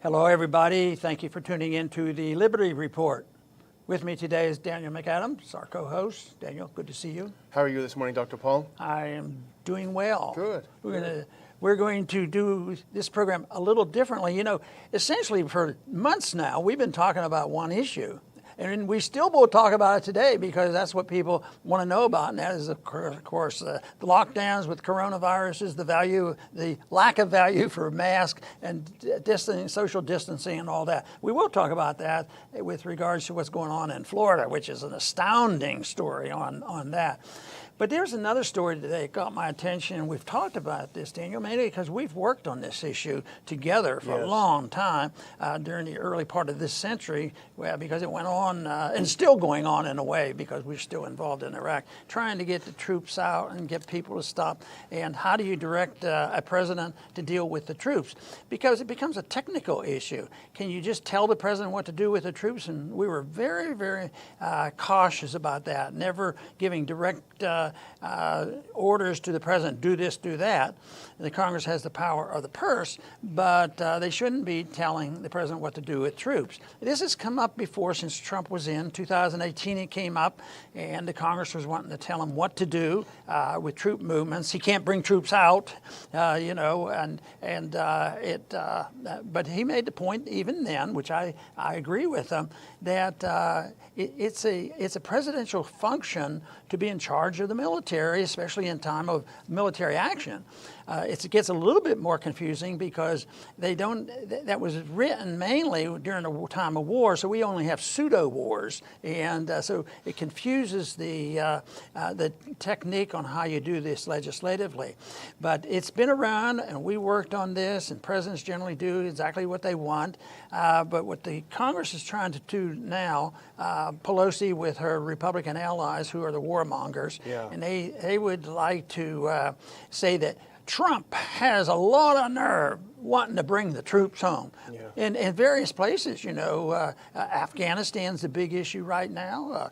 Hello, everybody. Thank you for tuning in to the Liberty Report. With me today is Daniel McAdams, our co-host. Daniel, good to see you. How are you this morning, Dr. Paul? I am doing well. Good. We're going to do this program a little differently. You know, essentially for months now, we've been talking about one issue. And we still will talk about it today because that's what people want to know about, and that is, of course, the lockdowns with coronaviruses, the lack of value for masks and social distancing and all that. We will talk about that with regards to what's going on in Florida, which is an astounding story on that. But there's another story today that got my attention, and we've talked about this, Daniel, mainly because we've worked on this issue together for a long time during the early part of this century, because it went on and still going on in a way because we're still involved in Iraq, trying to get the troops out and get people to stop. And how do you direct a president to deal with the troops? Because it becomes a technical issue. Can you just tell the president what to do with the troops? And we were very, very cautious about that, never giving direct orders to the president, do this, do that. The Congress has the power of the purse, but they shouldn't be telling the president what to do with troops. This has come up before since Trump was in. 2018 it came up, and the Congress was wanting to tell him what to do with troop movements. He can't bring troops out, but he made the point even then, which I agree with him, that it's a presidential function to be in charge of the military, especially in time of military action. It gets a little bit more confusing because that was written mainly during the time of war, so we only have pseudo wars, and so it confuses the technique on how you do this legislatively. But it's been around, and we worked on this, and presidents generally do exactly what they want. But what the Congress is trying to do now, Pelosi with her Republican allies, who are the warmongers, and they would like to say that Trump has a lot of nerve wanting to bring the troops home. In various places, you know, Afghanistan's the big issue right now.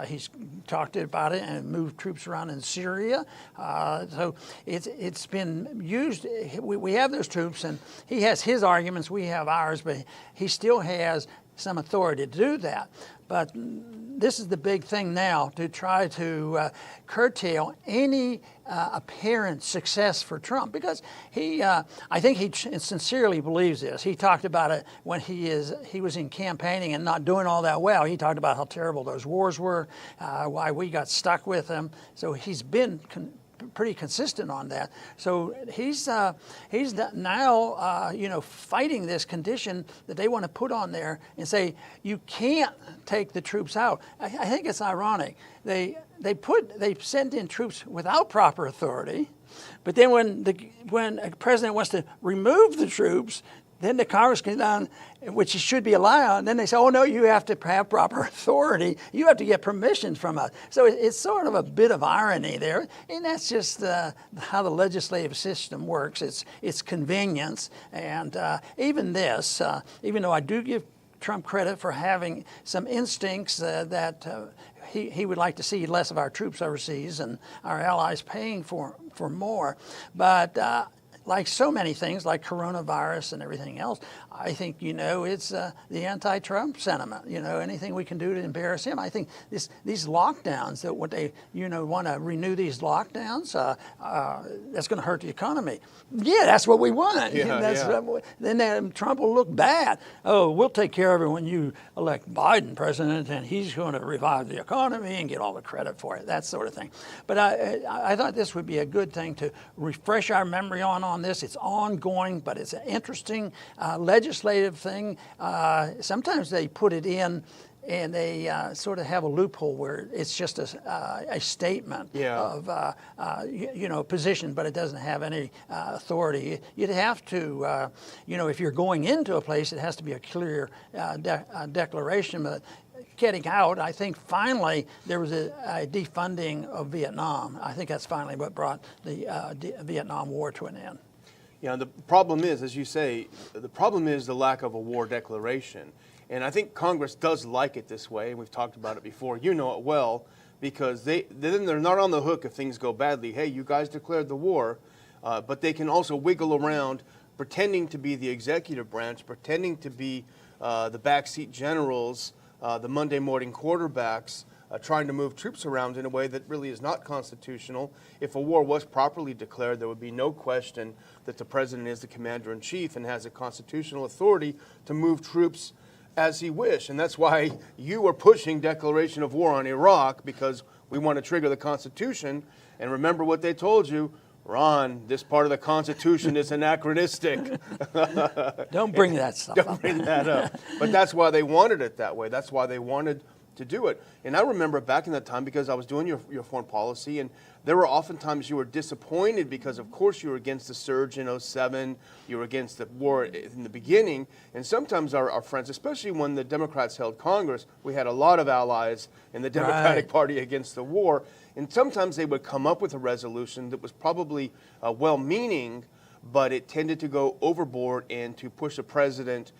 He's talked about it and moved troops around in Syria. So it's been used. We have those troops, and he has his arguments, we have ours, but he still has some authority to do that. But this is the big thing now, to try to curtail any apparent success for Trump, because I think he sincerely believes this. He talked about it when he was in campaigning and not doing all that well. He talked about how terrible those wars were, why we got stuck with them. So he's been pretty consistent on that. So he's now fighting this condition that they want to put on there and say you can't take the troops out. I think it's ironic. They send in troops without proper authority, but then when a president wants to remove the troops, then the Congress comes down, which should be allowed, and then they say, oh, no, you have to have proper authority. You have to get permission from us. So it's sort of a bit of irony there, and that's just how the legislative system works. It's convenience, and even this, even though I do give Trump credit for having some instincts that he would like to see less of our troops overseas and our allies paying for more, but like so many things, like coronavirus and everything else, I think, it's the anti-Trump sentiment. Anything we can do to embarrass him. I think these lockdowns, that what they, want to renew these lockdowns, that's going to hurt the economy. Yeah, that's what we want. Then Trump will look bad. Oh, we'll take care of it when you elect Biden president, and he's going to revive the economy and get all the credit for it, that sort of thing. But I thought this would be a good thing to refresh our memory on this. It's ongoing, but it's an interesting legislative thing. Sometimes they put it in and they sort of have a loophole where it's just a statement of position, but it doesn't have any authority. You'd have to, if you're going into a place, it has to be a clear declaration. But getting out, I think finally there was a defunding of Vietnam. I think that's finally what brought the Vietnam War to an end. Yeah, the problem is, as you say, the problem is the lack of a war declaration. And I think Congress does like it this way. We've talked about it before. You know it well, because they're not on the hook if things go badly. Hey, you guys declared the war, but they can also wiggle around pretending to be the executive branch, pretending to be the backseat generals, the Monday morning quarterbacks, trying to move troops around in a way that really is not constitutional. If a war was properly declared, there would be no question that the president is the commander-in-chief and has a constitutional authority to move troops as he wished. And that's why you are pushing declaration of war on Iraq, because we want to trigger the Constitution. And remember what they told you, Ron, this part of the Constitution is anachronistic. Don't bring that stuff up. Don't bring that up. But that's why they wanted it that way. That's why they wanted to do it. And I remember back in that time, because I was doing your foreign policy, and there were oftentimes you were disappointed because, of course, you were against the surge in 07, you were against the war in the beginning, and sometimes our friends, especially when the Democrats held Congress, we had a lot of allies in the Democratic Party against the war, and sometimes they would come up with a resolution that was probably well-meaning, but it tended to go overboard and to push a president,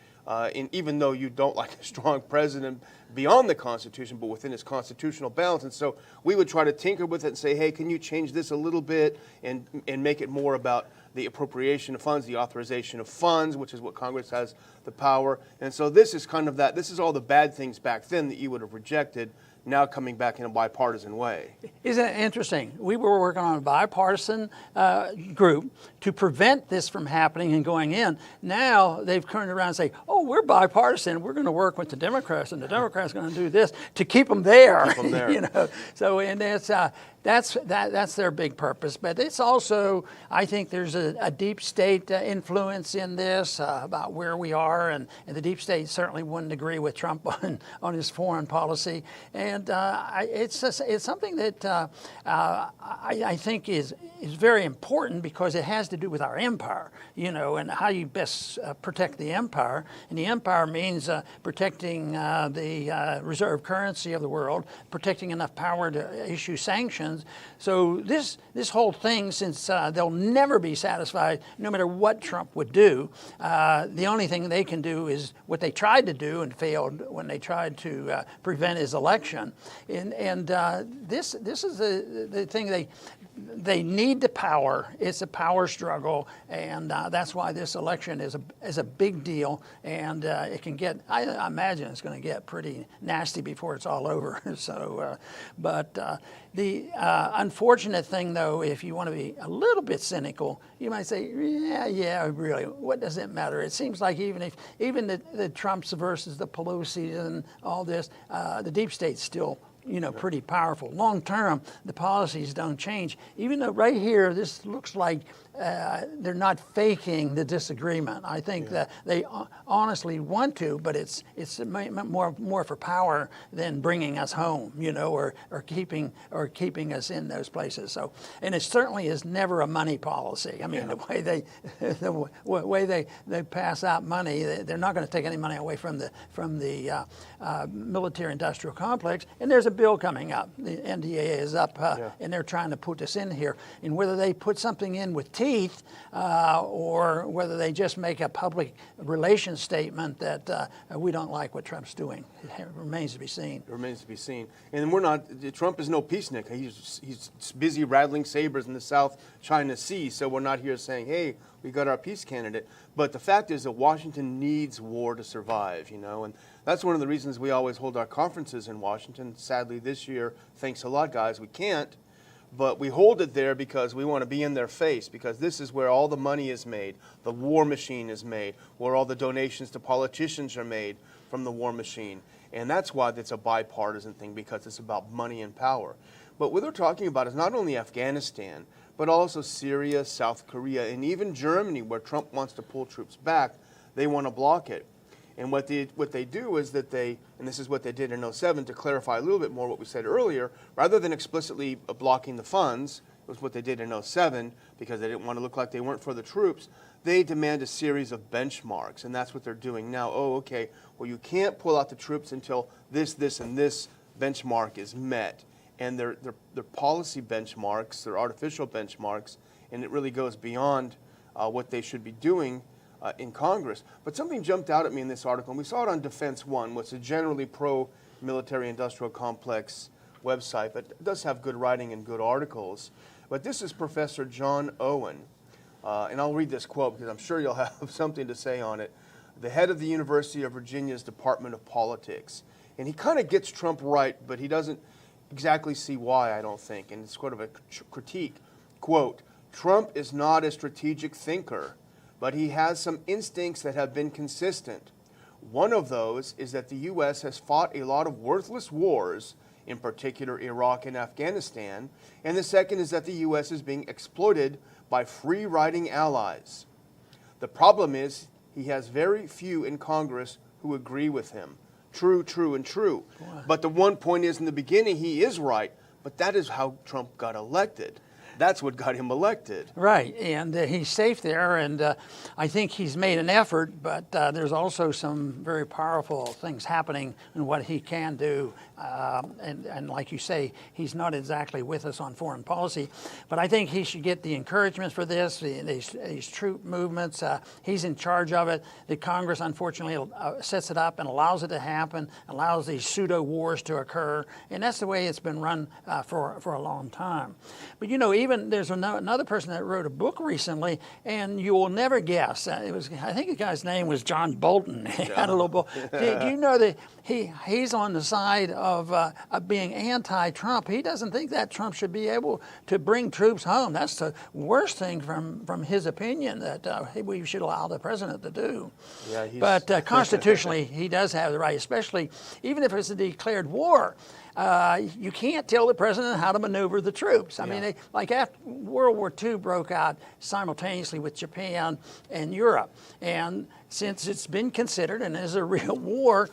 even though you don't like a strong president, beyond the Constitution, but within its constitutional bounds. And so we would try to tinker with it and say, hey, can you change this a little bit and make it more about the appropriation of funds, the authorization of funds, which is what Congress has the power. And so this is kind of that. This is all the bad things back then that you would have rejected, now coming back in a bipartisan way. Isn't it interesting? We were working on a bipartisan group to prevent this from happening and going in. Now they've turned around and say, oh, we're bipartisan. We're going to work with the Democrats, and the Democrats are going to do this to keep them there. Keep them there. You know? So, and that's their big purpose. But it's also, I think there's a deep state influence in this about where we are, and the deep state certainly wouldn't agree with Trump on his foreign policy. And it's something that I think is very important, because it has to do with our empire, you know, and how you best protect the empire. And the empire means protecting the reserve currency of the world, protecting enough power to issue sanctions. So this whole thing, since they'll never be satisfied, no matter what Trump would do, the only thing they can do is what they tried to do and failed when they tried to prevent his election. And this is the thing they need the power. It's a power struggle, and that's why this election is a big deal. And it can get, I imagine it's going to get pretty nasty before it's all over. So, but the unfortunate thing, though, if you want to be a little bit cynical, you might say, yeah, really, what does it matter? It seems like even the Trumps versus the Pelosi and all this, the deep state's still, you know, pretty powerful. Long term, the policies don't change. Even though right here, this looks like they're not faking the disagreement. I think that they honestly want to, but it's more for power than bringing us home, you know, or keeping us in those places. So, and it certainly is never a money policy. I mean, the way they pass out money, they're not going to take any money away from the military-industrial complex. And there's a bill coming up. The NDA is up, and they're trying to put this in here. And whether they put something in with teeth, or whether they just make a public relations statement that we don't like what Trump's doing, it remains to be seen. It remains to be seen. And we're not, Trump is no peacenik. He's busy rattling sabers in the South China Sea, so we're not here saying, hey, we got our peace candidate. But the fact is that Washington needs war to survive, you know, and that's one of the reasons we always hold our conferences in Washington. Sadly, this year, thanks a lot, guys, we can't. But we hold it there because we want to be in their face, because this is where all the money is made, the war machine is made, where all the donations to politicians are made from the war machine. And that's why it's a bipartisan thing, because it's about money and power. But what they're talking about is not only Afghanistan, but also Syria, South Korea, and even Germany, where Trump wants to pull troops back. They want to block it. And what they do is that and this is what they did in 07, to clarify a little bit more what we said earlier, rather than explicitly blocking the funds, it was what they did in 07, because they didn't want to look like they weren't for the troops, they demand a series of benchmarks, and that's what they're doing now. Oh, okay, well, you can't pull out the troops until this, and this benchmark is met. And they're policy benchmarks, they're artificial benchmarks, and it really goes beyond what they should be doing in Congress. But something jumped out at me in this article, and we saw it on Defense One, which is a generally pro-military industrial complex website, but it does have good writing and good articles. But this is Professor John Owen, and I'll read this quote because I'm sure you'll have something to say on it. The head of the University of Virginia's Department of Politics. And he kind of gets Trump right, but he doesn't exactly see why, I don't think. And it's sort of a critique. Quote, Trump is not a strategic thinker, but he has some instincts that have been consistent. One of those is that the U.S. has fought a lot of worthless wars, in particular Iraq and Afghanistan, and the second is that the U.S. is being exploited by free-riding allies. The problem is he has very few in Congress who agree with him. True, true, and true. Boy. But the one point is, in the beginning, he is right, but that is how Trump got elected. That's what got him elected. Right, and he's safe there, and I think he's made an effort, but there's also some very powerful things happening in what he can do. And like you say, he's not exactly with us on foreign policy, but I think he should get the encouragement for this, these troop movements. He's in charge of it. The Congress, unfortunately, sets it up and allows it to happen, allows these pseudo wars to occur, and that's the way it's been run for a long time. But you know, even there's another person that wrote a book recently, and you will never guess. I think the guy's name was John Bolton. He had a little book. Do you know that he's on the side of being anti-Trump? He doesn't think that Trump should be able to bring troops home. That's the worst thing from his opinion that we should allow the president to do. Yeah, but constitutionally, he does have the right, especially even if it's a declared war. You can't tell the president how to maneuver the troops. I mean, like after World War II broke out simultaneously with Japan and Europe, and since it's been considered and is a real war,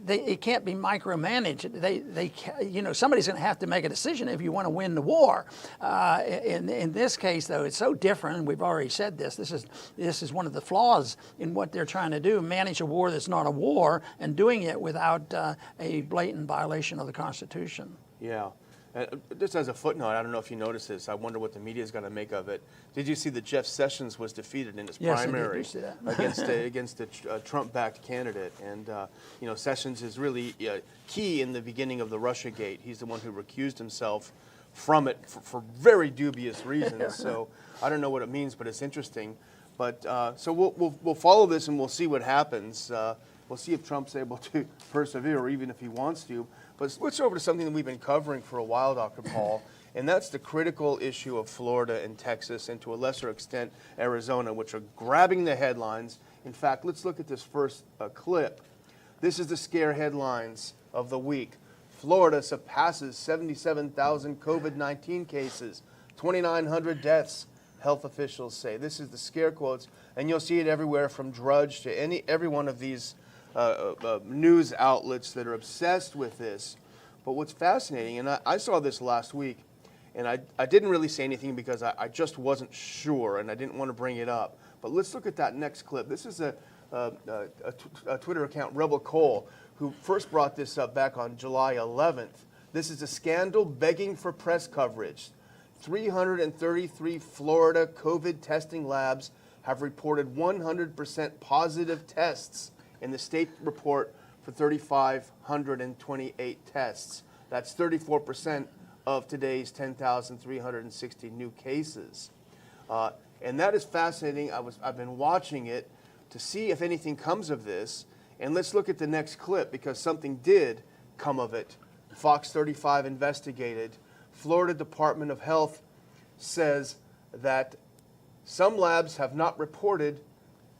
it can't be micromanaged. Somebody's going to have to make a decision if you want to win the war. In this case, though, it's so different. And we've already said this. This is one of the flaws in what they're trying to do: manage a war that's not a war, and doing it without a blatant violation of the Constitution. Yeah. Just as a footnote, I don't know if you noticed this. I wonder what the media is going to make of it. Did you see that Jeff Sessions was defeated in his primary against a Trump-backed candidate? And Sessions is really key in the beginning of the Russiagate. He's the one who recused himself from it for very dubious reasons. So I don't know what it means, but it's interesting. But so we'll follow this and we'll see what happens. We'll see if Trump's able to persevere, or even if he wants to. But let's switch over to something that we've been covering for a while, Dr. Paul, and that's the critical issue of Florida and Texas, and to a lesser extent Arizona, which are grabbing the headlines. In fact, let's look at this first clip. This is the scare headlines of the week. Florida surpasses 77,000 COVID-19 cases, 2,900 deaths, health officials say. This is the scare quotes, and you'll see it everywhere from Drudge to every one of these news outlets that are obsessed with this. But what's fascinating, and I saw this last week, and I didn't really say anything because I just wasn't sure and I didn't want to bring it up. But let's look at that next clip. This is a Twitter account, Rebel Cole, who first brought this up back on July 11th. This is a scandal begging for press coverage. 333 Florida COVID testing labs have reported 100% positive tests in the state report for 3,528 tests. That's 34% of today's 10,360 new cases. And that is fascinating. I've been watching it to see if anything comes of this. And let's look at the next clip, because something did come of it. Fox 35 investigated. Florida Department of Health says that some labs have not reported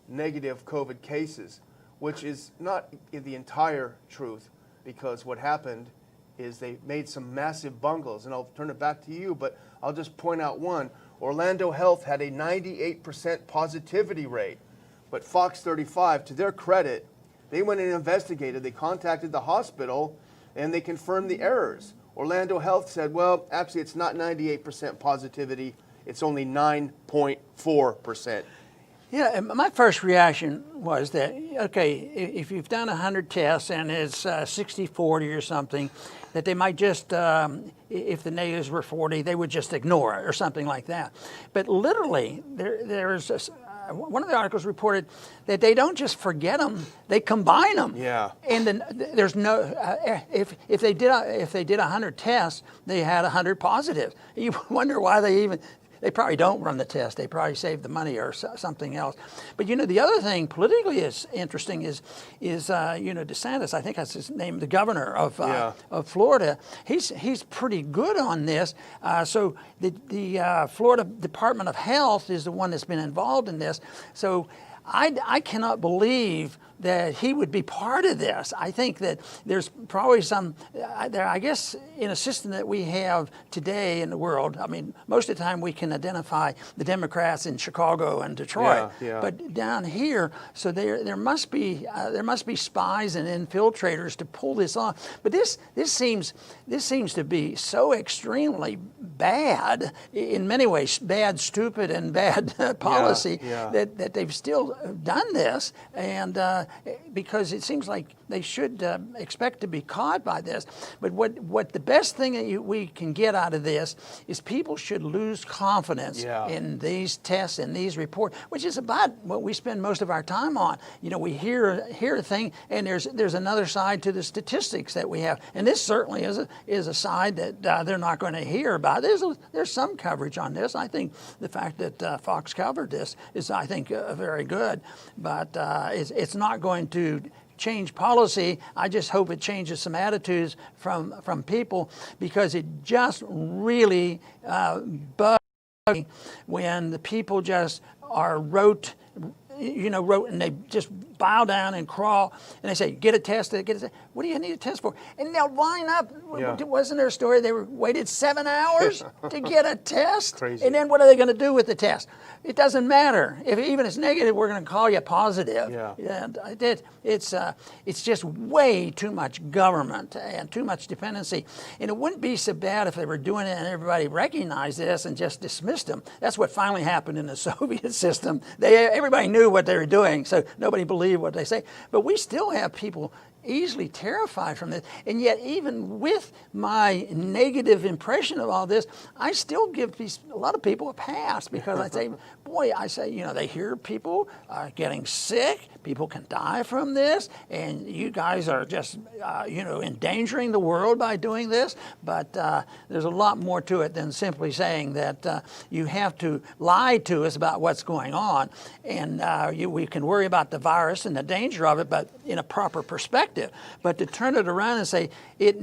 negative COVID cases, which is not the entire truth, because what happened is they made some massive bungles. And I'll turn it back to you, but I'll just point out one. Orlando Health had a 98% positivity rate. But Fox 35, to their credit, they went and investigated. They contacted the hospital, and they confirmed the errors. Orlando Health said, well, actually, it's not 98% positivity. It's only 9.4%. Yeah, and my first reaction was that, okay, if you've done 100 tests and it's 60-40 or something, that they might just, if the negatives were 40, they would just ignore it or something like that. But literally, there's one of the articles reported that they don't just forget them; they combine them. Yeah. And then there's no if they did 100 tests, they had 100 positive. You wonder why they even they probably don't run the test. They probably save the money or something else. But the other thing politically is interesting is DeSantis. I think that's his name, the governor of Florida. He's pretty good on this. So the Florida Department of Health is the one that's been involved in this. So I cannot believe that he would be part of this. I think that there's probably I guess in a system that we have today in the world, I mean, most of the time we can identify the Democrats in Chicago and Detroit. Yeah. But down here, so there must be spies and infiltrators to pull this off. But this seems to be so extremely bad in many ways, bad, stupid, and bad policy that they've still done this, and because it seems like they should expect to be caught by this. But what the best thing that we can get out of this is people should lose confidence in these tests and these reports, which is about what we spend most of our time on. We hear a thing, and there's another side to the statistics that we have, and this certainly is a side that they're not going to hear about. There's some coverage on this. I think the fact that Fox covered this is, I think, very good, but it's not going to change policy. I just hope it changes some attitudes from people, because it just really bugs me when the people just are rote, and they just bow down and crawl, and they say, get a test, get a test. What do you need a test for? And they'll line up. Wasn't there a story they waited 7 hours to get a test? Crazy. And then what are they going to do with the test? It doesn't matter. If even it's negative, we're going to call you positive. And it's just way too much government and too much dependency. And it wouldn't be so bad if they were doing it and everybody recognized this and just dismissed them. That's what finally happened in the Soviet system. Everybody knew what they were doing, so nobody believed what they say. But we still have people easily terrified from this. And yet, even with my negative impression of all this, I still give a lot of people a pass, because I say, they hear people getting sick, people can die from this, and you guys are just, endangering the world by doing this. But there's a lot more to it than simply saying that you have to lie to us about what's going on. And we can worry about the virus and the danger of it, but in a proper perspective. But to turn it around and say it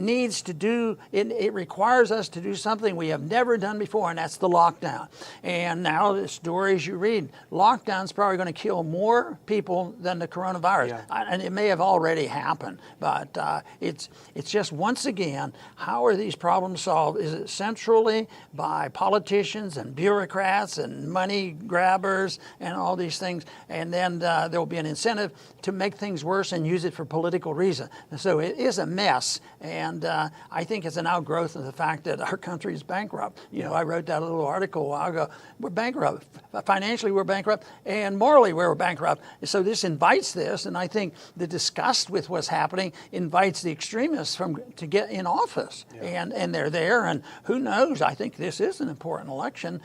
requires us to do something we have never done before, and that's the lockdown. And now the stories you read, lockdown's probably going to kill more people than the coronavirus. And it may have already happened, but it's just, once again, how are these problems solved? Is it centrally by politicians and bureaucrats and money grabbers and all these things? And then there will be an incentive to make things worse and use it for political reason. So it is a mess, and I think it's an outgrowth of the fact that our country is bankrupt. I wrote that little article a while ago. We're bankrupt. Financially, we're bankrupt, and morally, we're bankrupt. So this invites this, and I think the disgust with what's happening invites the extremists to get in office, and they're there, and who knows? I think this is an important election.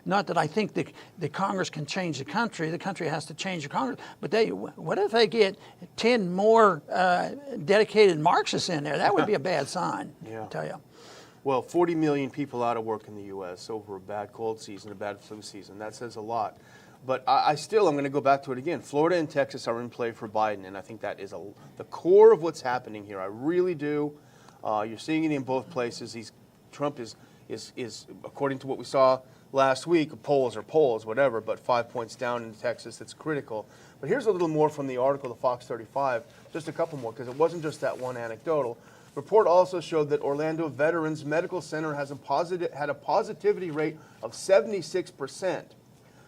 Not that I think the Congress can change the country. The country has to change the Congress. But what if they get 10 more dedicated Marxists in there? That would be a bad sign, I tell you. Well, 40 million people out of work in the U.S. over a bad cold season, a bad flu season. That says a lot. But I'm going to go back to it again. Florida and Texas are in play for Biden, and I think that is the core of what's happening here. I really do. You're seeing it in both places. Trump is, according to what we saw last week, polls are polls, whatever, but 5 points down in Texas. That's critical. But here's a little more from the article, the Fox 35, just a couple more, because it wasn't just that one anecdotal. Report also showed that Orlando Veterans Medical Center had a positivity rate of 76%.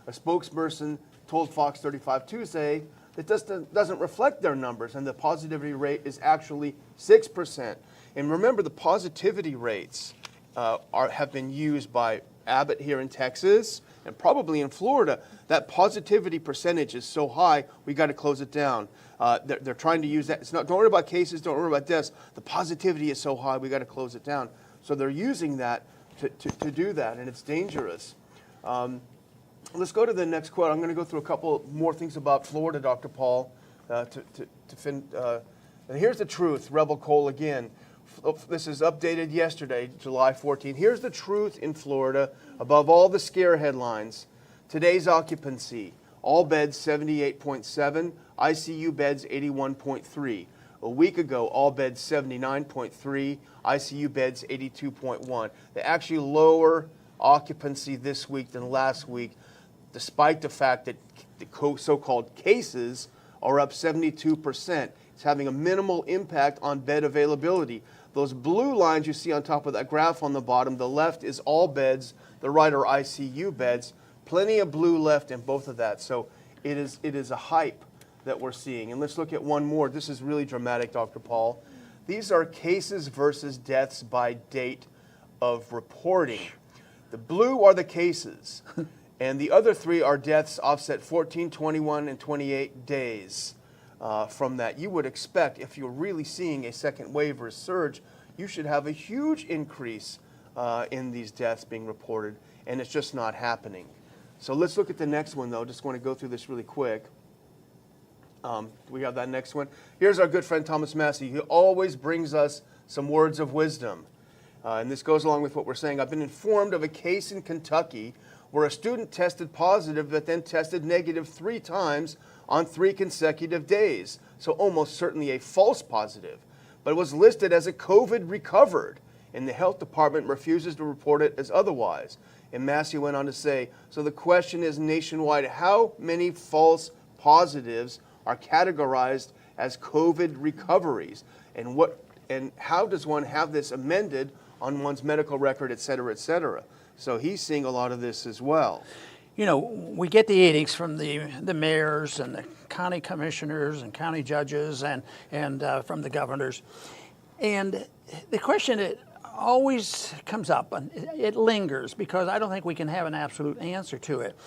A spokesperson told Fox 35 Tuesday that doesn't reflect their numbers, and the positivity rate is actually 6%. And remember, the positivity rates have been used by Abbott here in Texas and probably in Florida. That positivity percentage is so high, we got to close it down. They're trying to use that. Don't worry about cases, don't worry about deaths. The positivity is so high, we got to close it down. So they're using that to do that, and it's dangerous. Let's go to the next quote. I'm going to go through a couple more things about Florida, Dr. Paul, and here's the truth, Rebel Cole again. This is updated yesterday, July 14. Here's the truth in Florida above all the scare headlines. Today's occupancy, all beds 78.7, ICU beds 81.3. A week ago, all beds 79.3, ICU beds 82.1. They actually lower occupancy this week than last week, despite the fact that the so-called cases are up 72%. It's having a minimal impact on bed availability. Those blue lines you see on top of that graph on the bottom, the left is all beds, the right are ICU beds. Plenty of blue left in both of that. So it is a hype that we're seeing. And let's look at one more. This is really dramatic, Dr. Paul. These are cases versus deaths by date of reporting. The blue are the cases, and the other three are deaths offset 14, 21, and 28 days from that. You would expect, if you're really seeing a second wave or a surge, you should have a huge increase in these deaths being reported, and it's just not happening. So let's look at the next one, though. Just want to go through this really quick. We have that next one. Here's our good friend Thomas Massey. He always brings us some words of wisdom. And this goes along with what we're saying. I've been informed of a case in Kentucky where a student tested positive but then tested negative 3 times on 3 consecutive days. So almost certainly a false positive. But it was listed as a COVID recovered, and the health department refuses to report it as otherwise. And Massey went on to say, so the question is nationwide, how many false positives are categorized as COVID recoveries? And how does one have this amended on one's medical record, et cetera, et cetera? So he's seeing a lot of this as well. You know, we get the edicts from the mayors and the county commissioners and county judges and from the governors. And the question that always comes up, and it lingers because I don't think we can have an absolute answer to it.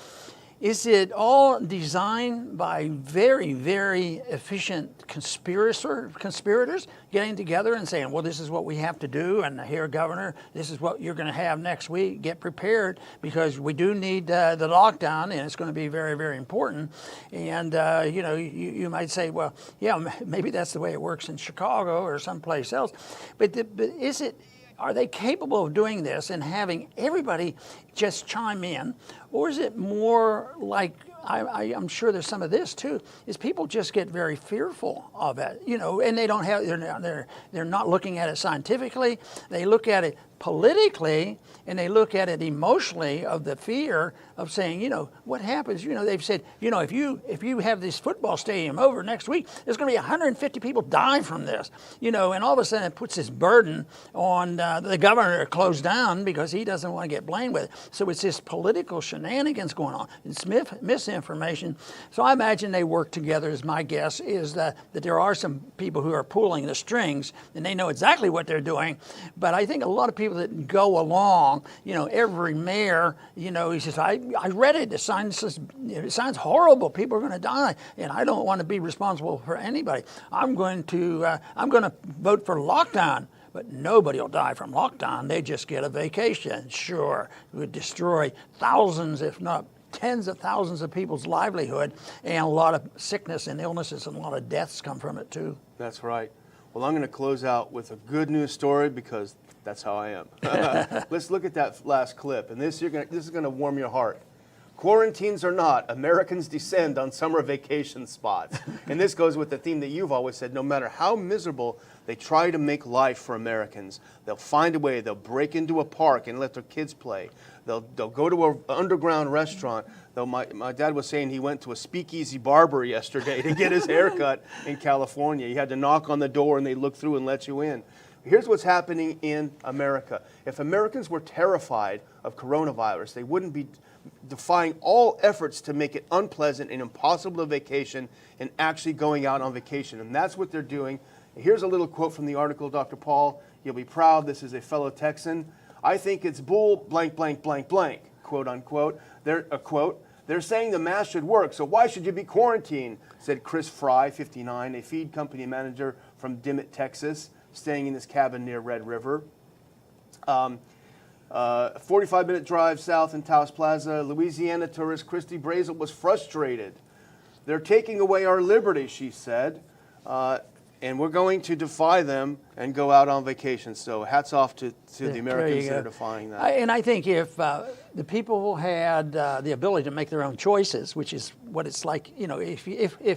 Is it all designed by very, very efficient conspirators getting together and saying, well, this is what we have to do, and here, Governor, this is what you're going to have next week. Get prepared because we do need the lockdown, and it's going to be very, very important. And, you know, you might say, well, yeah, maybe that's the way it works in Chicago or someplace else. But is it... Are they capable of doing this and having everybody just chime in? Or is it more like, I'm sure there's some of this too, is people just get very fearful of it, you know, and they don't have, they're not looking at it scientifically. They look at it politically, and they look at it emotionally of the fear of saying, you know, what happens? You know, they've said, you know, if you have this football stadium over next week, there's going to be 150 people die from this, you know, and all of a sudden it puts this burden on the governor to close down because he doesn't want to get blamed with it. So it's this political shenanigans going on. It's misinformation. So I imagine they work together, is my guess, is that there are some people who are pulling the strings, and they know exactly what they're doing. But I think a lot of people that go along, you know, every mayor, you know, he says, I read it. It sounds horrible. People are going to die, and I don't want to be responsible for anybody. I'm going to vote for lockdown. But nobody will die from lockdown. They just get a vacation. Sure, it would destroy thousands, if not tens of thousands of people's livelihood, and a lot of sickness and illnesses and a lot of deaths come from it too. That's right. Well, I'm going to close out with a good news story because that's how I am. Let's look at that last clip, and this is going to warm your heart. Quarantines or not, Americans descend on summer vacation spots. And this goes with the theme that you've always said, no matter how miserable they try to make life for Americans, they'll find a way. They'll break into a park and let their kids play. They'll go to an underground restaurant. Though my dad was saying he went to a speakeasy barber yesterday to get his hair cut in California. You had to knock on the door and they look through and let you in. Here's what's happening in America. If Americans were terrified of coronavirus, they wouldn't be defying all efforts to make it unpleasant and impossible to vacation and actually going out on vacation. And that's what they're doing. Here's a little quote from the article, Dr. Paul. You'll be proud. This is a fellow Texan. I think it's bull blank, blank, blank, blank, quote unquote. They're saying the mask should work, so why should you be quarantined, said Chris Fry, 59, a feed company manager from Dimmitt, Texas, staying in his cabin near Red River. 45-minute drive south in Taos Plaza, Louisiana tourist Christy Brazel was frustrated. They're taking away our liberty, she said, and we're going to defy them and go out on vacation. So hats off to the Americans you that are go. defying that. And I think if the people had the ability to make their own choices, which is what it's like, you know, if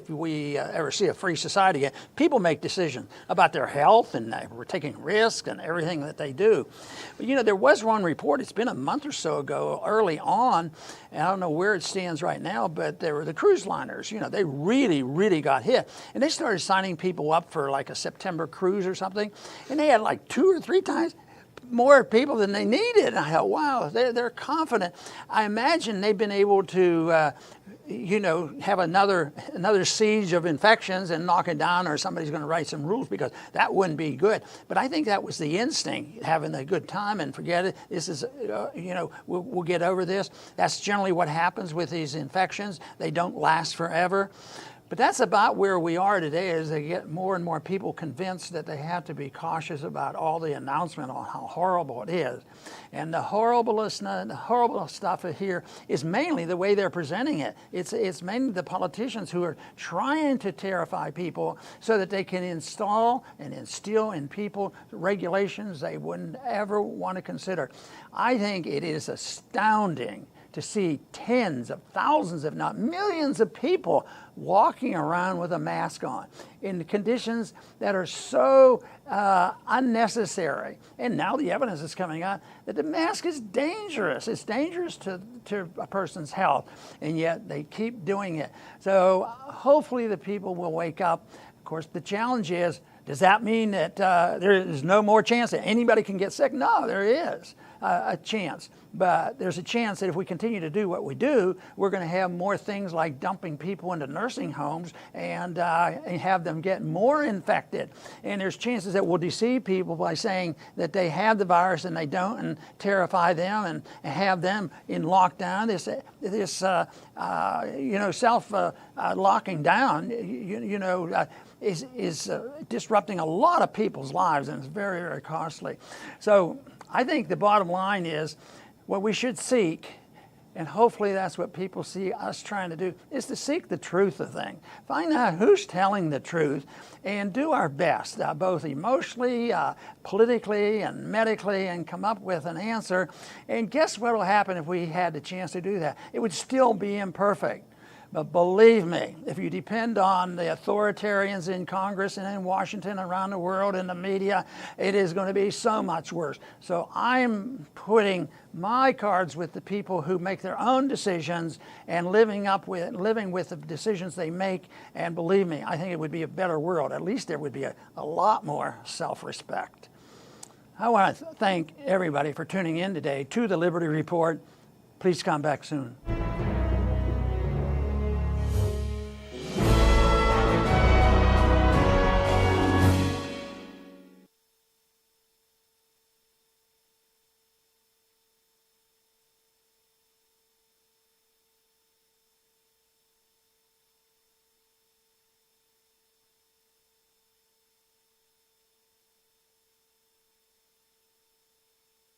we ever see a free society again, people make decisions about their health, and we're taking risks and everything that they do. But, you know, there was one report, it's been a month or so ago, early on, and I don't know where it stands right now, but there were the cruise liners, you know, they really, really got hit. And they started signing people up for like a September cruise or something, and they had like 2 or 3 times more people than they needed. And I thought, wow, they're confident. I imagine they've been able to, you know, have another siege of infections and knock it down, or somebody's going to write some rules, because that wouldn't be good. But I think that was the instinct, having a good time and forget it. This is, you know, we'll get over this. That's generally what happens with these infections. They don't last forever. But that's about where we are today, as they get more and more people convinced that they have to be cautious about all the announcement on how horrible it is. And the horrible stuff here is mainly the way they're presenting it. It's mainly the politicians who are trying to terrify people so that they can install and instill in people regulations they wouldn't ever want to consider. I think it is astounding to see tens of thousands, if not millions of people walking around with a mask on in conditions that are so unnecessary. And now the evidence is coming out that the mask is dangerous. It's dangerous to a person's health, and yet they keep doing it. So hopefully the people will wake up. Of course, the challenge is, does that mean that there is no more chance that anybody can get sick? No, there is a chance. But there's a chance that if we continue to do what we do, we're going to have more things like dumping people into nursing homes and have them get more infected. And there's chances that we'll deceive people by saying that they have the virus and they don't, and terrify them and have them in lockdown. This you know, self-locking down, you know, is disrupting a lot of people's lives, and it's very, very costly. So I think the bottom line is, what we should seek, and hopefully that's what people see us trying to do, is to seek the truth of things. Find out who's telling the truth and do our best, both emotionally, politically, and medically, and come up with an answer. And guess what will happen if we had the chance to do that? It would still be imperfect. But believe me, if you depend on the authoritarians in Congress and in Washington, around the world, in the media, it is going to be so much worse. So I'm putting my cards with the people who make their own decisions and living with the decisions they make. And believe me, I think it would be a better world. At least there would be a lot more self-respect. I want to thank everybody for tuning in today to the Liberty Report. Please come back soon.